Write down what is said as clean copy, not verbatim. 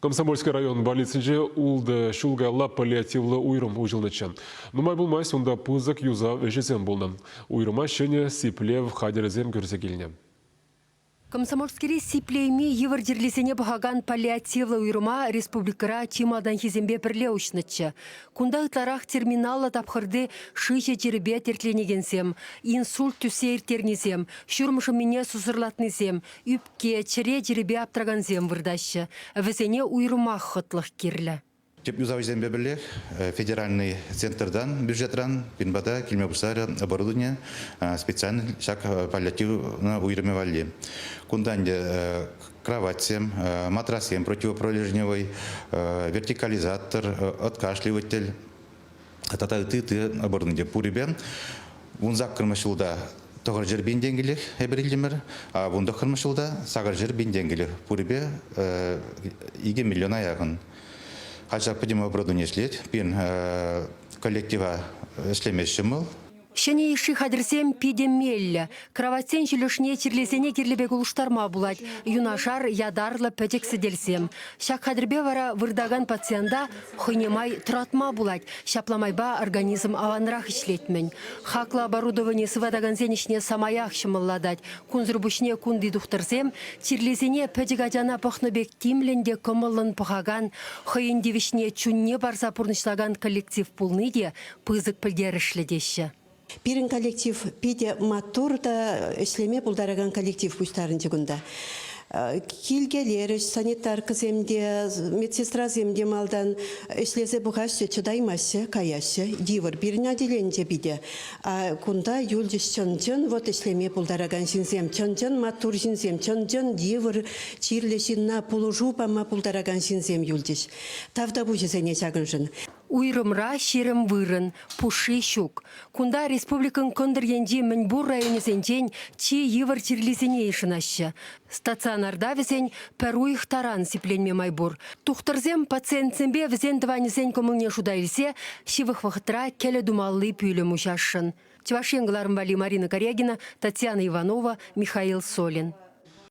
Комсомольский район больницинже улды шулгалла паллиативлы уйрым ужылнычы. Нумай булмай сонда пузык юза вежесен болны. Уйрыма шене сиплев хадерезем көрсекеліне. Комсомольский сиплейми евардерлесене бахаган паллиативлы уйрыма республикара чимадан хизембе пірле учнычы. Кунда ытларах терминала тапхырды шыжы жеребе тертленегенсем, инсульт түсе иртернезем, шүрмышым мене сузырлатнезем, үпке, чыре жеребе аптраганзем вырдашы. Візене уйрыма хытлық керлі. Теп юзавизем бебеле федеральный центрдан бюджетран пинбада килмебусара оборудование специальный шаг паллиативно уйрымевали. Кунданде кроватьем, матрасем противопролежневый, вертикализатор, откашливатель, тататы оборудование пурибен. Вунзак кырмышылда тоғыр жер бенденгелер әбірілдемір, а вунда кырмышылда сағыр жер бенденгелер пурибе 2 миллион аяғын. Хотя поднимаю оборудование след, пин коллектива слемешимыл. Шене иши хадырсем пидемеллі. Кроватсен жүлішне терлесене керлебек ұлыштарма бұлад. Юнашар ядарлы пөтексі делсем. Шак хадырбе вара вырдаган пациента хойнемай тұратма бұлад. Шапламайба организм аванрақ ішлетмен. Хақлы оборудование сывадаган зенішне самаяқ шымылладад. Кунзырбушне кунди дұқтырсем, терлесене пөтегадяна пұхныбек тимленде көмылын пұхаган, хойындевішне чүнне барса пұрнышлаган коллектив пулны де пызык пілдерішлі деші. Пирин коллектив пиде матур да эшлеме булдараган коллектив пуштарын жигунда. Килгелер, санитар кыземде, медсестра земде малдан эшлезе бугашчы чыдаймашы, каяшы, дивор бирин отделенде биде. Кунда юлдиш чонжон, вот эшлеме булдараган шинзем, чонжон матур шинзем, чонжон дивор чирлешинна пулужупама булдараган шинзем юлдиш. Тавда бужезене чагынжын. Уйрымра шерім вырын, пуши щук. Кунда республикан кондыргенде Мінбур районе зенден чи евар терлесене ешінашы. Стационарда візен пәруих таран сипленме майбур. Тухтырзем пациентсембе візен дванезен көміңне шудайлсе, шивых вақытра келі думаллы пүйлі мұшашын. Чевашенгларым Вали Марина Корягина, Татьяна Иванова, Михаил Солин.